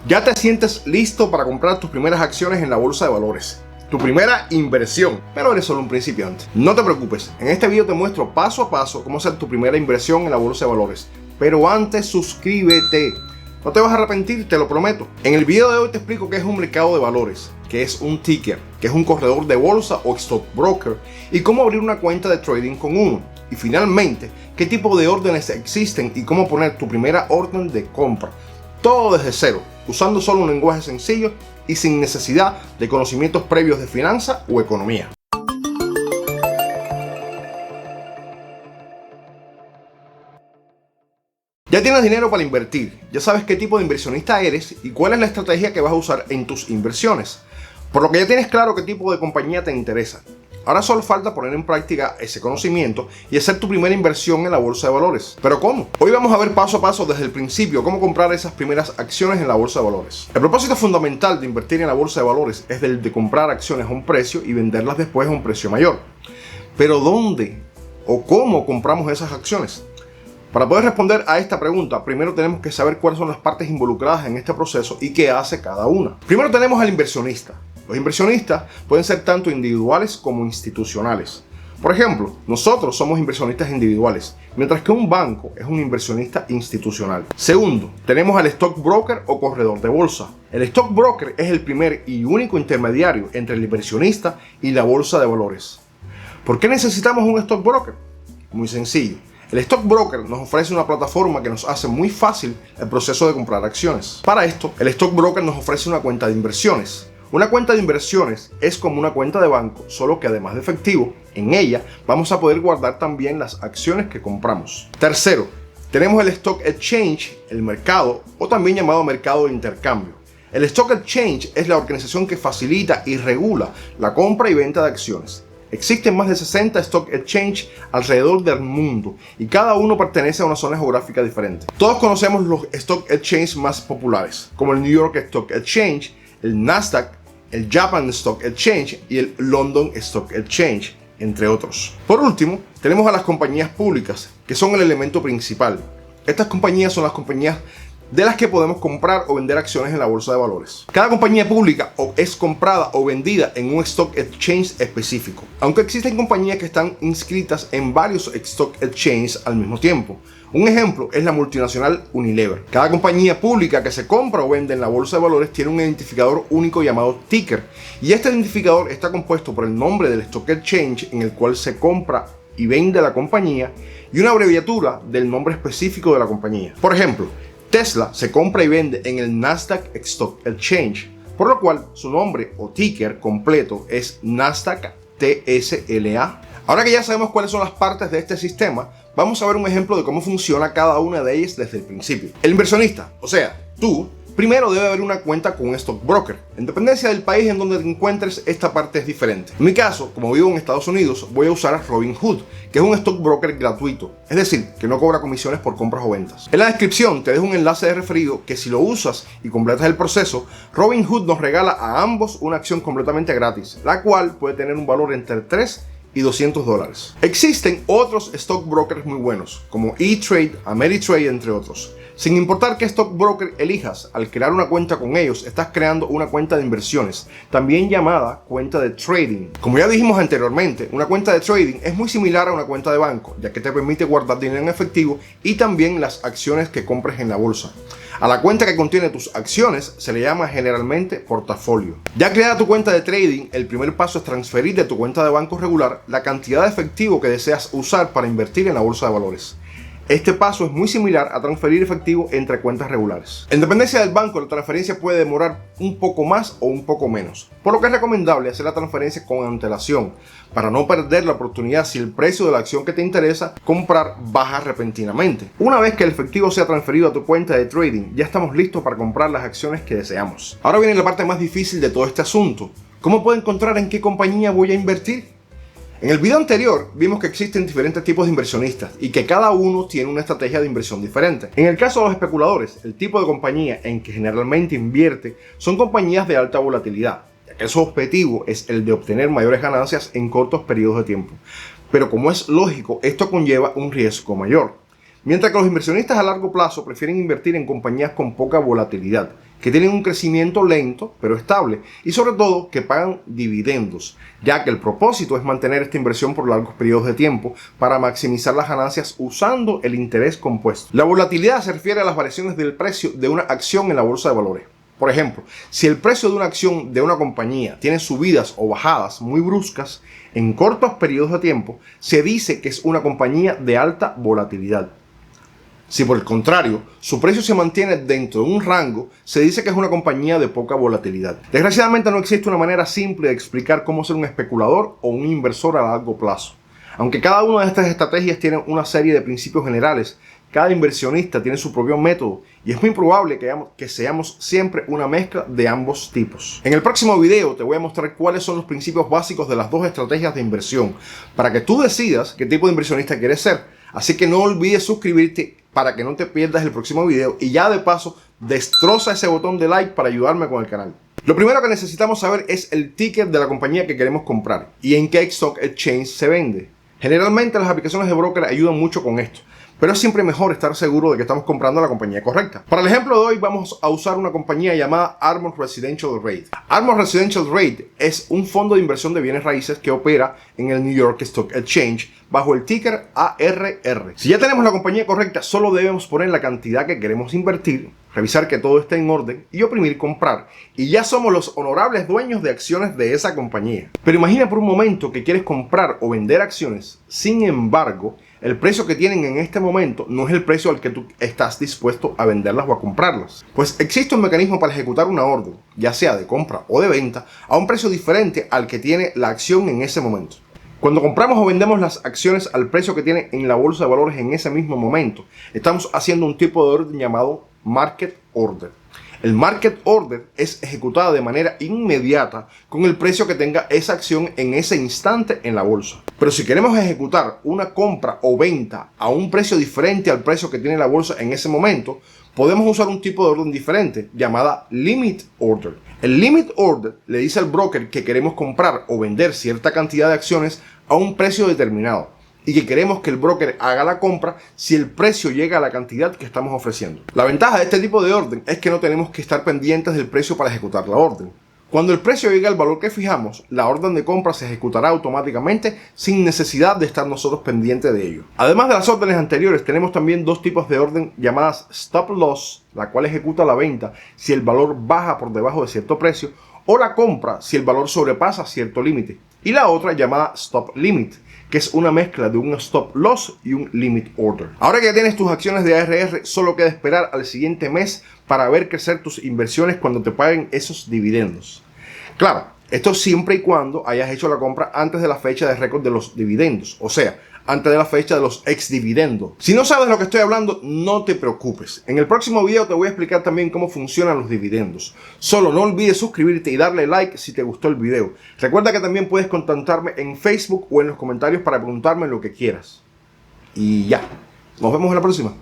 Ya te sientes listo para comprar tus primeras acciones en la bolsa de valores. Tu primera inversión, pero eres solo un principiante. No te preocupes, en este video te muestro paso a paso cómo hacer tu primera inversión en la bolsa de valores. Pero antes suscríbete, no te vas a arrepentir, te lo prometo. En el video de hoy te explico qué es un mercado de valores, qué es un ticker, qué es un corredor de bolsa o stockbroker y cómo abrir una cuenta de trading con uno. Y finalmente, qué tipo de órdenes existen y cómo poner tu primera orden de compra. Todo desde cero, usando solo un lenguaje sencillo y sin necesidad de conocimientos previos de finanzas o economía. Ya tienes dinero para invertir, ya sabes qué tipo de inversionista eres y cuál es la estrategia que vas a usar en tus inversiones. Por lo que ya tienes claro qué tipo de compañía te interesa. Ahora solo falta poner en práctica ese conocimiento y hacer tu primera inversión en la bolsa de valores. ¿Pero cómo? Hoy vamos a ver paso a paso desde el principio cómo comprar esas primeras acciones en la bolsa de valores. El propósito fundamental de invertir en la bolsa de valores es el de comprar acciones a un precio y venderlas después a un precio mayor. Pero ¿dónde o cómo compramos esas acciones? Para poder responder a esta pregunta, primero tenemos que saber cuáles son las partes involucradas en este proceso y qué hace cada una. Primero tenemos al inversionista. Los inversionistas pueden ser tanto individuales como institucionales. Por ejemplo, nosotros somos inversionistas individuales, mientras que un banco es un inversionista institucional. Segundo, tenemos al stockbroker o corredor de bolsa. El stockbroker es el primer y único intermediario entre el inversionista y la bolsa de valores. ¿Por qué necesitamos un stockbroker? Muy sencillo. El stockbroker nos ofrece una plataforma que nos hace muy fácil el proceso de comprar acciones. Para esto, el stockbroker nos ofrece una cuenta de inversiones. Una cuenta de inversiones es como una cuenta de banco, solo que además de efectivo, en ella vamos a poder guardar también las acciones que compramos. Tercero, tenemos el Stock Exchange, el mercado, o también llamado mercado de intercambio. El Stock Exchange es la organización que facilita y regula la compra y venta de acciones. Existen más de 60 Stock Exchange alrededor del mundo y cada uno pertenece a una zona geográfica diferente. Todos conocemos los Stock Exchange más populares, como el New York Stock Exchange, el Nasdaq, el Japan Stock Exchange y el London Stock Exchange, entre otros. Por último, tenemos a las compañías públicas, que son el elemento principal. Estas compañías son las compañías de las que podemos comprar o vender acciones en la bolsa de valores. Cada compañía pública es comprada o vendida en un stock exchange específico, aunque existen compañías que están inscritas en varios stock exchanges al mismo tiempo. Un ejemplo es la multinacional Unilever. Cada compañía pública que se compra o vende en la bolsa de valores tiene un identificador único llamado ticker, y este identificador está compuesto por el nombre del stock exchange en el cual se compra y vende la compañía y una abreviatura del nombre específico de la compañía. Por ejemplo, Tesla se compra y vende en el Nasdaq Stock Exchange, por lo cual su nombre o ticker completo es Nasdaq TSLA. Ahora que ya sabemos cuáles son las partes de este sistema, vamos a ver un ejemplo de cómo funciona cada una de ellas desde el principio. El inversionista, o sea, tú, primero debe haber una cuenta con un stockbroker. En dependencia del país en donde te encuentres, esta parte es diferente. En mi caso, como vivo en Estados Unidos, voy a usar Robinhood, que es un stockbroker gratuito, es decir, que no cobra comisiones por compras o ventas. En la descripción te dejo un enlace de referido que si lo usas y completas el proceso, Robinhood nos regala a ambos una acción completamente gratis, la cual puede tener un valor entre 3 y $200. Existen otros stockbrokers muy buenos, como E-Trade, Ameritrade, entre otros. Sin importar qué stockbroker elijas, al crear una cuenta con ellos, estás creando una cuenta de inversiones, también llamada cuenta de trading. Como ya dijimos anteriormente, una cuenta de trading es muy similar a una cuenta de banco, ya que te permite guardar dinero en efectivo y también las acciones que compres en la bolsa. A la cuenta que contiene tus acciones se le llama generalmente portafolio. Ya creada tu cuenta de trading, el primer paso es transferir de tu cuenta de banco regular la cantidad de efectivo que deseas usar para invertir en la bolsa de valores. Este paso es muy similar a transferir efectivo entre cuentas regulares. En dependencia del banco, la transferencia puede demorar un poco más o un poco menos, por lo que es recomendable hacer la transferencia con antelación para no perder la oportunidad si el precio de la acción que te interesa comprar baja repentinamente. Una vez que el efectivo sea transferido a tu cuenta de trading, ya estamos listos para comprar las acciones que deseamos. Ahora viene la parte más difícil de todo este asunto. ¿Cómo puedo encontrar en qué compañía voy a invertir? En el video anterior vimos que existen diferentes tipos de inversionistas y que cada uno tiene una estrategia de inversión diferente. En el caso de los especuladores, el tipo de compañía en que generalmente invierte son compañías de alta volatilidad, ya que su objetivo es el de obtener mayores ganancias en cortos periodos de tiempo. Pero como es lógico, esto conlleva un riesgo mayor. Mientras que los inversionistas a largo plazo prefieren invertir en compañías con poca volatilidad que tienen un crecimiento lento pero estable y sobre todo que pagan dividendos, ya que el propósito es mantener esta inversión por largos periodos de tiempo para maximizar las ganancias usando el interés compuesto. La volatilidad se refiere a las variaciones del precio de una acción en la bolsa de valores. Por ejemplo, si el precio de una acción de una compañía tiene subidas o bajadas muy bruscas en cortos periodos de tiempo, se dice que es una compañía de alta volatilidad. Si por el contrario, su precio se mantiene dentro de un rango, se dice que es una compañía de poca volatilidad. Desgraciadamente no existe una manera simple de explicar cómo ser un especulador o un inversor a largo plazo. Aunque cada una de estas estrategias tiene una serie de principios generales, cada inversionista tiene su propio método y es muy probable que seamos siempre una mezcla de ambos tipos. En el próximo video te voy a mostrar cuáles son los principios básicos de las dos estrategias de inversión para que tú decidas qué tipo de inversionista quieres ser. Así que no olvides suscribirte para que no te pierdas el próximo video y ya de paso destroza ese botón de like para ayudarme con el canal. Lo primero que necesitamos saber es el ticker de la compañía que queremos comprar y en qué stock exchange se vende. Generalmente las aplicaciones de broker ayudan mucho con esto, pero es siempre mejor estar seguro de que estamos comprando la compañía correcta. Para el ejemplo de hoy vamos a usar una compañía llamada Armor Residential REIT. Armor Residential REIT es un fondo de inversión de bienes raíces que opera en el New York Stock Exchange bajo el ticker ARR. Si ya tenemos la compañía correcta, solo debemos poner la cantidad que queremos invertir, revisar que todo esté en orden y oprimir comprar. Y ya somos los honorables dueños de acciones de esa compañía. Pero imagina por un momento que quieres comprar o vender acciones, sin embargo, el precio que tienen en este momento no es el precio al que tú estás dispuesto a venderlas o a comprarlas. Pues existe un mecanismo para ejecutar una orden, ya sea de compra o de venta, a un precio diferente al que tiene la acción en ese momento. Cuando compramos o vendemos las acciones al precio que tiene en la bolsa de valores en ese mismo momento, estamos haciendo un tipo de orden llamado Market Order. El Market Order es ejecutada de manera inmediata con el precio que tenga esa acción en ese instante en la bolsa. Pero si queremos ejecutar una compra o venta a un precio diferente al precio que tiene la bolsa en ese momento, podemos usar un tipo de orden diferente llamada Limit Order. El Limit Order le dice al broker que queremos comprar o vender cierta cantidad de acciones a un precio determinado y que queremos que el broker haga la compra si el precio llega a la cantidad que estamos ofreciendo. La ventaja de este tipo de orden es que no tenemos que estar pendientes del precio para ejecutar la orden. Cuando el precio llegue al valor que fijamos, la orden de compra se ejecutará automáticamente sin necesidad de estar nosotros pendientes de ello. Además de las órdenes anteriores, tenemos también dos tipos de orden llamadas Stop Loss, la cual ejecuta la venta si el valor baja por debajo de cierto precio, o la compra si el valor sobrepasa cierto límite. Y la otra llamada Stop Limit, que es una mezcla de un Stop Loss y un Limit Order. Ahora que ya tienes tus acciones de ARR, solo queda esperar al siguiente mes para ver crecer tus inversiones cuando te paguen esos dividendos. Claro, esto siempre y cuando hayas hecho la compra antes de la fecha de récord de los dividendos, o sea, antes de la fecha de los ex dividendos. Si no sabes de lo que estoy hablando, no te preocupes. En el próximo video te voy a explicar también cómo funcionan los dividendos. Solo no olvides suscribirte y darle like si te gustó el video. Recuerda que también puedes contactarme en Facebook o en los comentarios para preguntarme lo que quieras. Y ya, nos vemos en la próxima.